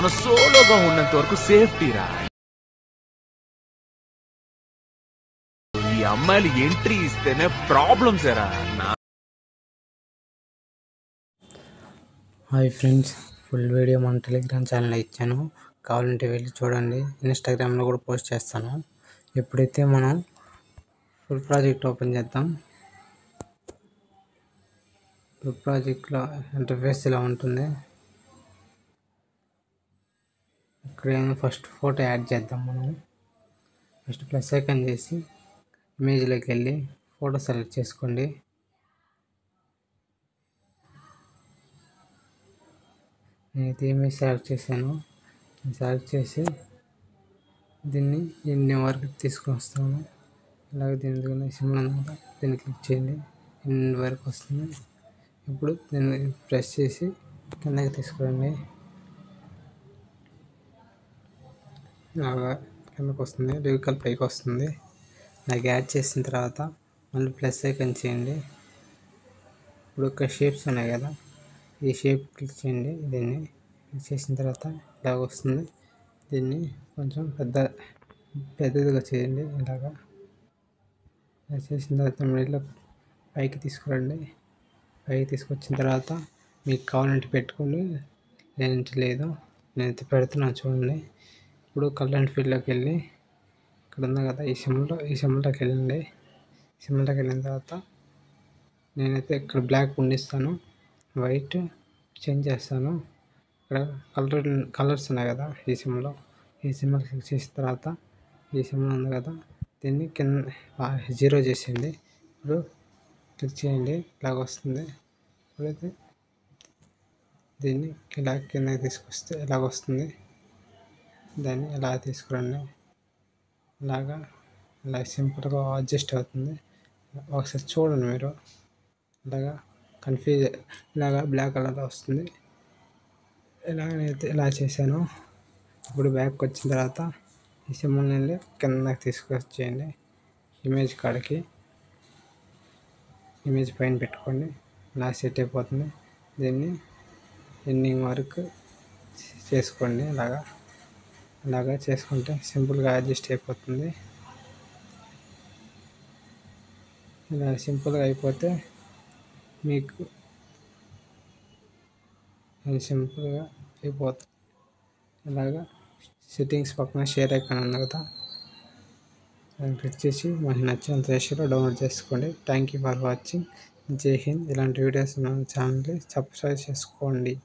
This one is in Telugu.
మన సోలోగా ఉన్నంత వరకు సేఫ్టీ రా. ఈ అమ్మాయిలు ఎంట్రీ ఇస్తేనే ప్రాబ్లమ్స్ ఎరా. హాయ్ ఫ్రెండ్స్, ఫుల్ వీడియో మన టెలిగ్రామ్ ఛానల్లో ఇచ్చాను, కావాలంటే వెళ్ళి చూడండి. ఇన్స్టాగ్రామ్లో కూడా పోస్ట్ చేస్తాను. ఇప్పుడైతే మనం ఫుల్ ప్రాజెక్ట్ ఓపెన్ చేద్దాం. ఫుల్ ప్రాజెక్ట్లో ఇంటర్ఫేస్ ఇలా ఉంటుంది. ఇక్కడ ఫస్ట్ ఫోటో యాడ్ చేద్దాం. మనం ఫస్ట్ ప్లస్ ఐకాన్ చేసి ఇమేజ్లోకి వెళ్ళి ఫోటో సెలెక్ట్ చేసుకోండి. నేనైతే ఇమేజ్ సెలెక్ట్ చేశాను. సెలెక్ట్ చేసి దీన్ని ఎన్ని వరకు తీసుకొని వస్తాను. అలాగే దీని సింబల్ ఉందా, దీన్ని క్లిక్ చేయండి. ఎన్ని వరకు వస్తుంది. ఇప్పుడు దీన్ని ప్రెస్ చేసి కిందకి తీసుకురండి. అలాగా కిందకు వస్తుంది, రివికల్ పైకి వస్తుంది. నాకు యాడ్ చేసిన తర్వాత మళ్ళీ ప్లస్ ఐకాన్ చేయండి. ఇప్పుడు ఒక షేప్స్ ఉన్నాయి కదా, ఈ షేప్ క్లిక్ చేయండి. దీన్ని క్లిక్ చేసిన తర్వాత ఇలాగ వస్తుంది. దీన్ని కొంచెం పెద్దదిగా చేయండి. ఇలాగా చేసిన తర్వాత మీరు పైకి తీసుకురండి. పైకి తీసుకొచ్చిన తర్వాత మీకు కావాలంటే పెట్టుకోండి, లేదంటే లేదు. నేనైతే పెడుతున్నాను చూడండి. ఇప్పుడు కలర్ అండ్ ఫీల్డ్లోకి వెళ్ళి ఇక్కడ ఉంది కదా, ఈ సింబల్లోకి వెళ్ళండి. సింబల్లోకి వెళ్ళిన తర్వాత నేనైతే ఇక్కడ బ్లాక్ ఉండిస్తాను, వైట్ చేంజ్ చేస్తాను. ఇక్కడ కలర్స్ ఉన్నాయి కదా, ఈ సింబల్ క్లిక్ చేసిన తర్వాత ఈ సింబల్ ఉంది కదా, దీన్ని కింద 0 చేసేయండి. ఇప్పుడు క్లిక్ చేయండి, ఇలాగ వస్తుంది. ఇప్పుడైతే దీన్ని ఇలా కిందకి తీసుకొస్తే ఇలాగ వస్తుంది. దాన్ని ఇలా తీసుకురండి. ఇలా సింపుల్గా అడ్జస్ట్ అవుతుంది. ఒకసారి చూడండి మీరు. ఇలాగా ఇలాగా బ్లాక్ కలర్లో వస్తుంది. నేనైతే ఇలా చేశాను. ఇప్పుడు బ్యాక్ వచ్చిన తర్వాత ఈ సింబల్ని కిందకి తీసుకొచ్చేయండి. ఇమేజ్ కాడికి ఇమేజ్ పైన పెట్టుకోండి. ఇలా సెట్ అయిపోతుంది. దీన్ని ఎండింగ్ వరకు చేసుకోండి. ఇలాగా చేసుకుంటే సింపుల్గా అడ్జస్ట్ అయిపోతుంది. ఇలా సింపుల్గా అయిపోతే మీకు సింపుల్గా అయిపోతుంది. ఇలాగా సెట్టింగ్స్ పక్కన షేర్ ఐకాన్ ఉంది కదా, దాన్ని క్లిక్ చేసి మనకి నచ్చినంత రేషియోలో డౌన్లోడ్ చేసుకోండి. Thank you for watching. జై హింద్. ఇలాంటి వీడియోస్ మన ఛానల్ని సబ్స్క్రైబ్ చేసుకోండి.